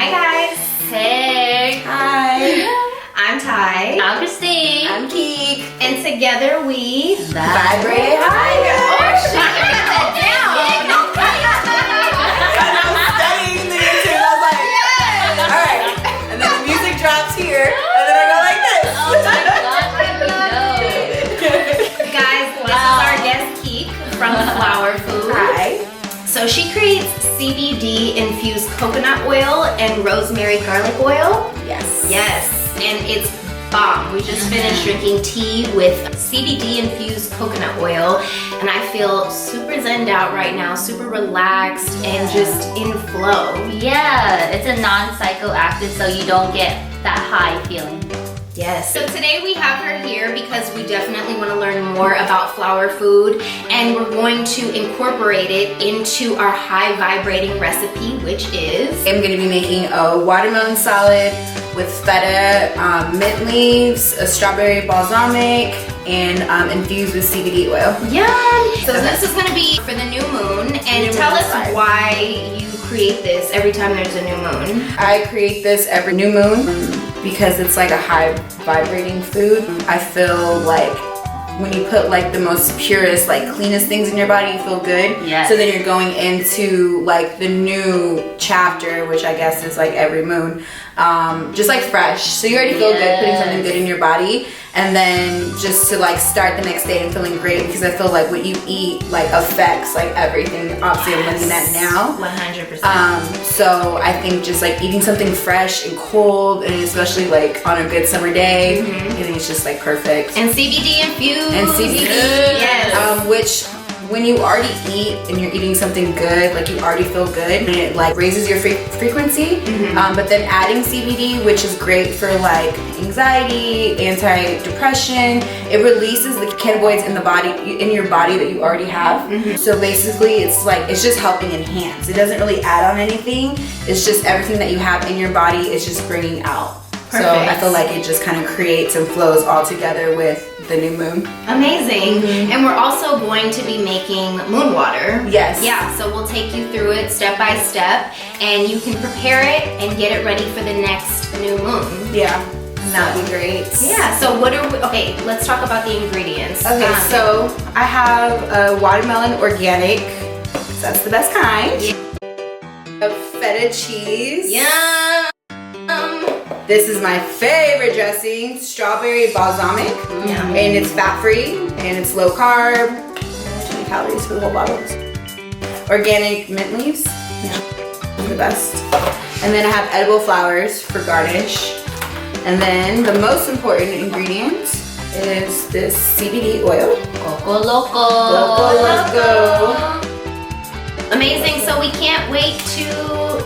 Hi guys. Hey. Hi. I'm Ty. I'm Christine. I'm Keek. And together we Vibrate higher. Oh shit, you got that down. I was studying the YouTube. I was like, yeah. All right. And then the music drops here, and then I go like this. Oh my gosh, I Guys, this is our guest Keek from Flwrfood. Hi. So she creates CBD infused coconut oil and rosemary garlic oil. Yes. Yes, and it's bomb. We just finished drinking tea with CBD infused coconut oil, and I feel super zenned out right now, super relaxed and just in flow. Yeah, it's a non-psychoactive, so you don't get that high feeling. Yes. So today we have her here because we definitely want to learn more about Flwrfood, and we're going to incorporate it into our high vibrating recipe, which is... I'm going to be making a watermelon salad with feta, mint leaves, a strawberry balsamic, and infused with CBD oil. Yum! So this is going to be for the new moon, and tell us why you create this every time there's a new moon. I create this every new moon because it's like a high vibrating food. I feel like when you put like the most purest, like cleanest things in your body, you feel good. Yes. So then you're going into like the new chapter, which I guess is like every moon, just like fresh. So you already feel good putting something good in your body, and then just to like start the next day and feeling great, because I feel like what you eat like affects like everything. Obviously, I'm looking at now. 100%. So I think just like eating something fresh and cold, and especially like on a good summer day, I think it's just like perfect. And CBD infused. And CBD, yes. Which when you already eat and you're eating something good, like you already feel good, and it like raises your frequency. But then adding CBD, which is great for like anxiety, anti-depression, it releases the cannabinoids in the body, in your body that you already have. So basically, it's like it's just helping enhance. It doesn't really add on anything. It's just everything that you have in your body is just bringing out. Perfect. So I feel like it just kind of creates and flows all together with the new moon. Amazing. And we're also going to be making moon water. Yes. Yeah, so we'll take you through it step by step, and you can prepare it and get it ready for the next new moon. Yeah. And that'd be great. Yeah, so what are we, okay, let's talk about the ingredients. Okay, so I have a watermelon organic, because that's the best kind. Yeah. Of feta cheese. Yum. This is my favorite dressing, strawberry balsamic. Yum. And it's fat-free, and it's low carb. 20 calories for the whole bottle. Organic mint leaves. Yeah, the best. And then I have edible flowers for garnish. And then the most important ingredient is this CBD oil. Coco Loco. Loco. Amazing, so we can't wait to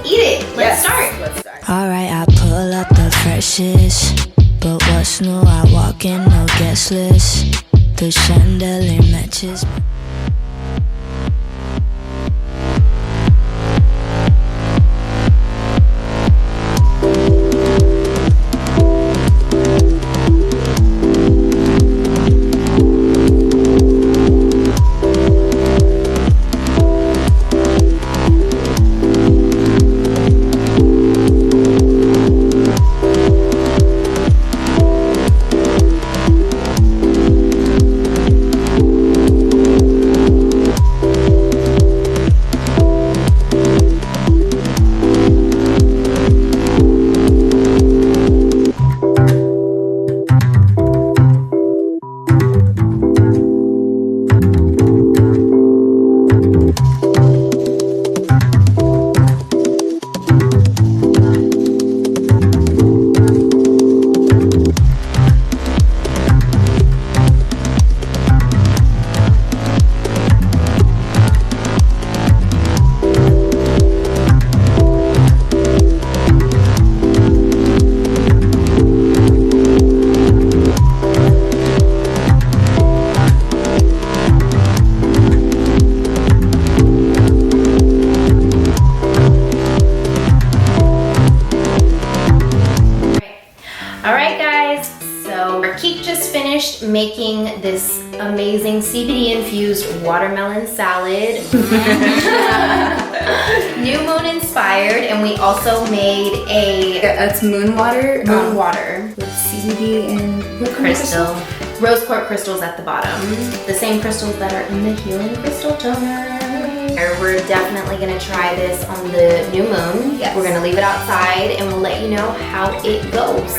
eat it. Let's start. Let's start. Alright, I pull up the freshest, but what's new? I walk in, no guest list. The chandelier matches. Keek just finished making this amazing CBD infused watermelon salad. New moon inspired, and we also made It's moon water. moon water. With CBD and what kind of Crystal. Rose quartz crystals at the bottom. The same crystals that are in the healing crystal toner. We're definitely gonna try this on the new moon. Yes. We're gonna leave it outside and we'll let you know how it goes.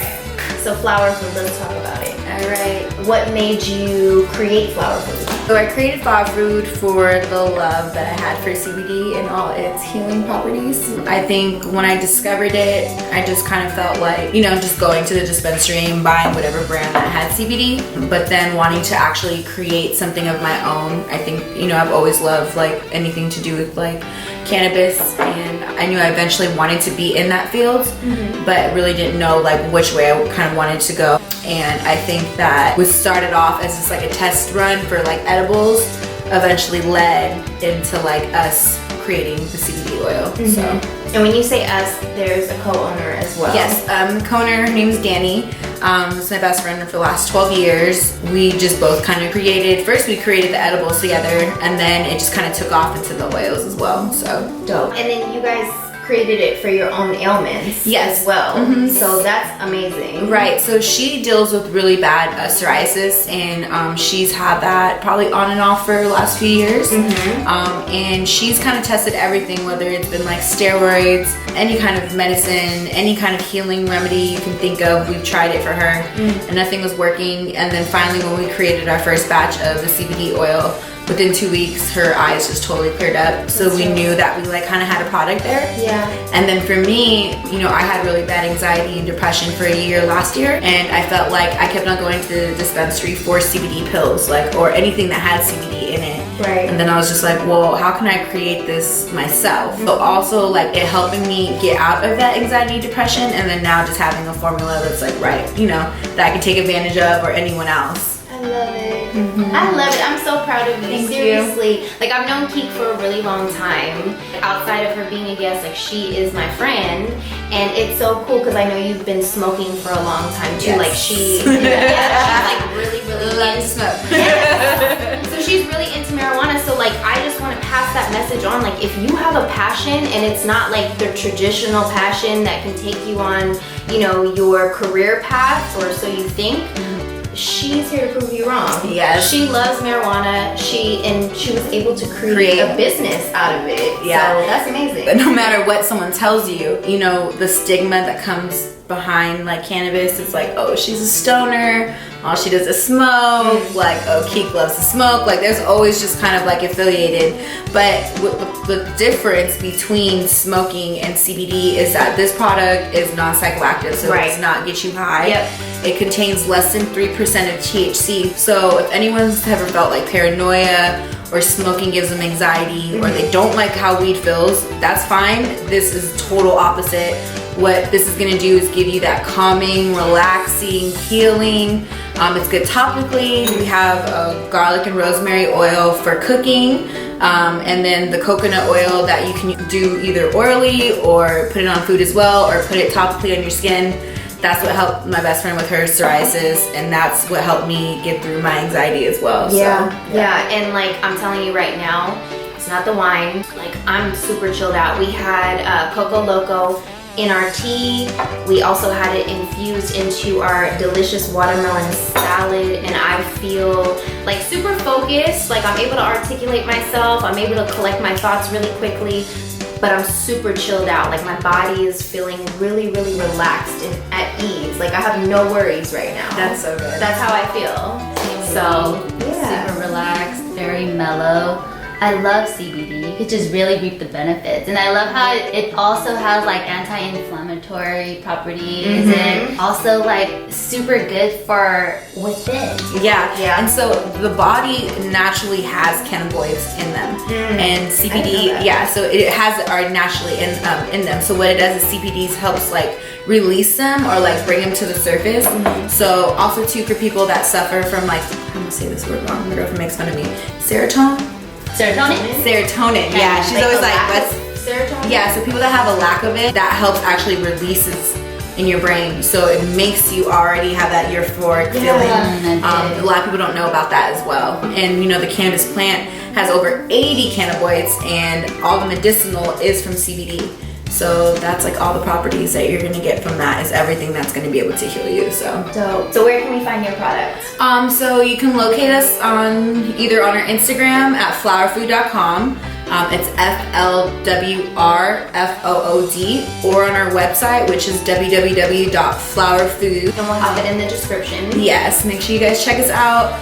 So Flwrfood, let's talk about it. All right. What made you create Flwrfood? So I created Flwrfood for the love that I had for CBD and all its healing properties. I think when I discovered it, I just kind of felt like, just going to the dispensary and buying whatever brand that had CBD, but then wanting to actually create something of my own. I think, I've always loved like anything to do with like cannabis, and I knew I eventually wanted to be in that field, but really didn't know like which way I kind of wanted to go. And I think that was started off as just like a test run for like edibles, eventually led into like us creating the CBD oil. So, And when you say us, there's a co-owner as well. yes, the co-owner, her name's Danny. It's my best friend for the last 12 years. We just both kind of first we created the edibles together, and then it just kind of took off into the oils as well. So Dope. And then you guys created it for your own ailments Yes. as well. So that's amazing. Right, so she deals with really bad psoriasis, and she's had that probably on and off for the last few years. And she's kind of tested everything, whether it's been like steroids, any kind of medicine, any kind of healing remedy you can think of. We've tried it for her, and nothing was working. And then finally, when we created our first batch of the CBD oil, within 2 weeks, her eyes just totally cleared up. So we knew that we like kind of had a product there. Yeah. And then for me, I had really bad anxiety and depression for a year last year, and I felt like I kept on going to the dispensary for CBD pills, or anything that had CBD in it. Right. And then I was just like, well, how can I create this myself? So also like it helping me get out of that anxiety, depression, and then now just having a formula that's like that I can take advantage of, or anyone else. I love it. I love it. I'm so proud of you. Thank Seriously. Like, I've known Keek for a really long time. Outside of her being a guest, like, she is my friend. And it's so cool because I know you've been smoking for a long time too. Yes. Like, she's like really Love to into smoke. So she's really into marijuana. So like, I just want to pass that message on. Like, if you have a passion and it's not like the traditional passion that can take you on, your career path, or so you think, she's here to prove you wrong. Yes. She loves marijuana. She was able to create a business out of it. Yeah. So that's amazing. But no matter what someone tells you, the stigma that comes behind like cannabis, it's like, oh, she's a stoner, all she does is smoke, like, oh, Keek loves to smoke. Like, there's always just kind of like affiliated. But the difference between smoking and CBD is that this product is non-psychoactive, so it does not get you high. Yep. It contains less than 3% of THC. So if anyone's ever felt like paranoia, or smoking gives them anxiety, or they don't like how weed feels, that's fine. This is total opposite. What this is gonna do is give you that calming, relaxing, healing. It's good topically. We have garlic and rosemary oil for cooking, and then the coconut oil that you can do either orally or put it on food as well, or put it topically on your skin. That's what helped my best friend with her psoriasis, and that's what helped me get through my anxiety as well. Yeah. So, Yeah. And like, I'm telling you right now, it's not the wine. Like, I'm super chilled out. We had Coco Loco in our tea. We also had it infused into our delicious watermelon salad, and I feel like super focused. Like, I'm able to articulate myself. I'm able to collect my thoughts really quickly, but I'm super chilled out. Like, my body is feeling really, really relaxed and at ease. Like, I have no worries right now. that's so good. That's how I feel. So, yeah. Super relaxed, very mellow. I love CBD. You could just really reap the benefits. And I love how it also has like anti-inflammatory properties and also like super good for within. Yeah. Yeah. And so the body naturally has cannabinoids in them, and CBD, so it are naturally in them. So what it does is CBD helps like release them or like bring them to the surface. So also too, for people that suffer from like, I'm gonna say this word wrong, my girlfriend makes fun of me, serotonin, yeah, she's Like always a like, lack let's of serotonin. Yeah, so people that have a lack of it, that helps actually releases in your brain. So it makes you already have that euphoric feeling. A lot of people don't know about that as well. And the cannabis plant has over 80 cannabinoids, and all the medicinal is from CBD. So that's like all the properties that you're gonna get from that is everything that's gonna be able to heal you. So Dope. So where can we find your products? so you can locate us on either on our Instagram at flwrfood.com. It's FLWRFOOD, or on our website, which is www.flwrfood. And we'll have it in the description. Yes, make sure you guys check us out.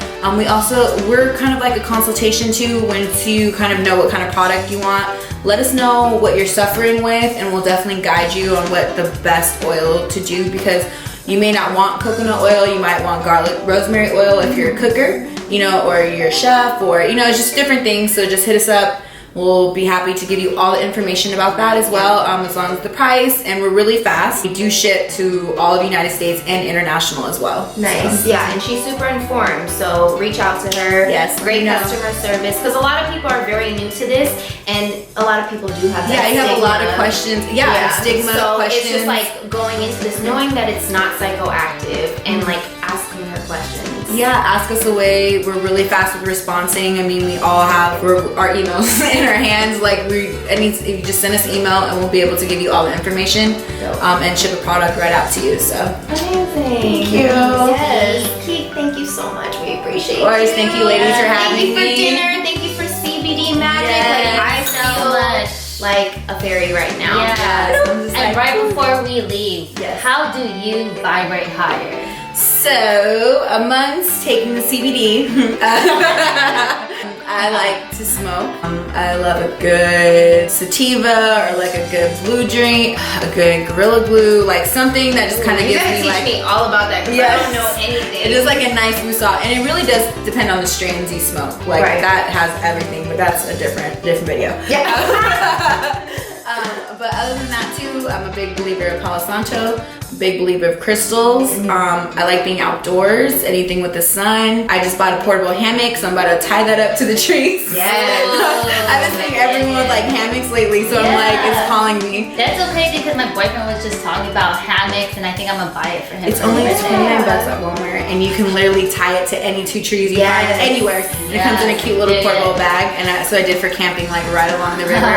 We're kind of like a consultation too, once you kind of know what kind of product you want. Let us know what you're suffering with, and we'll definitely guide you on what the best oil to do, because you may not want coconut oil, you might want garlic rosemary oil if you're a cooker, you know, or you're a chef, or, you know, it's just different things. So just hit us up. We'll be happy to give you all the information about that as well, as long as the price, and we're really fast. We do ship to all of the United States and international as well. Nice. So. Yeah, and she's super informed, so reach out to her. Yes. Great customer service, because a lot of people are very new to this, and a lot a lot of people do have that you stigma. have a lot of questions. Stigma, so questions. it's just like going into this knowing that it's not psychoactive and like asking her questions. Yeah, ask us away. We're really fast with responding. I mean, we all have our emails in our hands. Like if you just send us an email and we'll be able to give you all the information and ship a product right out to you. So amazing. Thank you. Yes. Keek, thank you so much. We appreciate it. Of course, thank you ladies for having me. Thank you for dinner. Thank you for CBD magic. Yes, I feel much like a fairy right now. Yeah. And right before we leave, how do you vibrate higher? So, amongst taking the CBD, I like to smoke. I love a good sativa or like a good blue drink, a good Gorilla Glue, like something that just kind of gives me like. Teach me all about that because I don't know anything. It is like a nice woosah, and it really does depend on the strains you smoke. Like that has everything, but that's a different video. Yeah. But other than that too, I'm a big believer of Palo Santo, big believer of crystals. I like being outdoors, anything with the sun. I just bought a portable hammock, so I'm about to tie that up to the trees. Yes. I've been seeing everyone with like hammocks lately, so I'm like, it's calling me. That's so crazy because my boyfriend was just talking about hammocks, and I think I'm gonna buy it for him. It's only $29 at Walmart, and you can literally tie it to any two trees you find anywhere. And it comes in a cute little portable bag, and so I did for camping, like right along the river,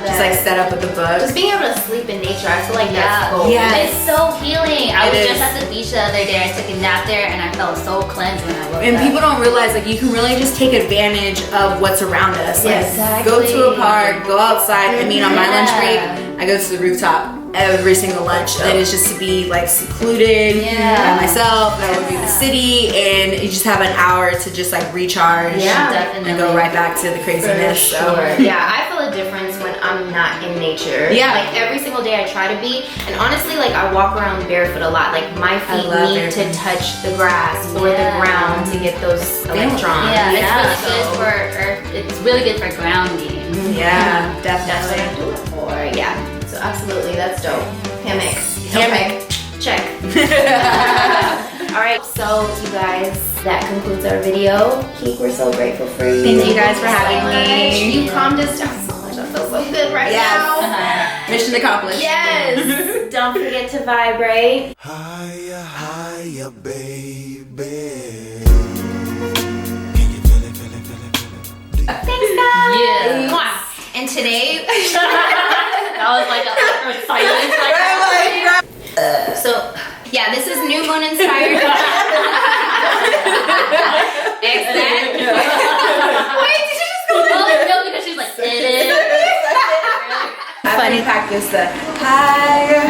just like set up with the book. Just being able to sleep in nature, I feel like that's gold. It's so healing. I was just at the beach the other day. I took a nap there, and I felt so cleansed when I woke up. And people don't realize like you can really just take advantage of what's around us. Like go to a park, go outside. I mean, on my lunch break, I go to the rooftop every single lunch. And it's just to be like secluded by myself. That would be the city, and you just have an hour to just like recharge. And go right back to the craziness. So yeah, I feel a difference when I'm not in nature. Like every single day I try to be, and honestly, like I walk around barefoot a lot. Like my feet need to touch the grass or the ground to get those electrons. It's really good for earth. It's really good for grounding. Definitely. That's what I do it for. Yeah. So absolutely, that's dope. Hammock. Check. All right, so you guys, that concludes our video. Keek, we're so grateful for you. Thank you guys for having me. You calmed us down so much. I feel so good right now. Mission accomplished. Yes. Don't forget to vibrate. Higher, higher, baby. Can you feel it, feel it, feel it, feel it? Thanks, guys. Yeah. And today, that was like a silence. So, yeah, this is New Moon inspired. Excellent. Wait, did you just go? No, because she's like, it is. Funny practice the higher.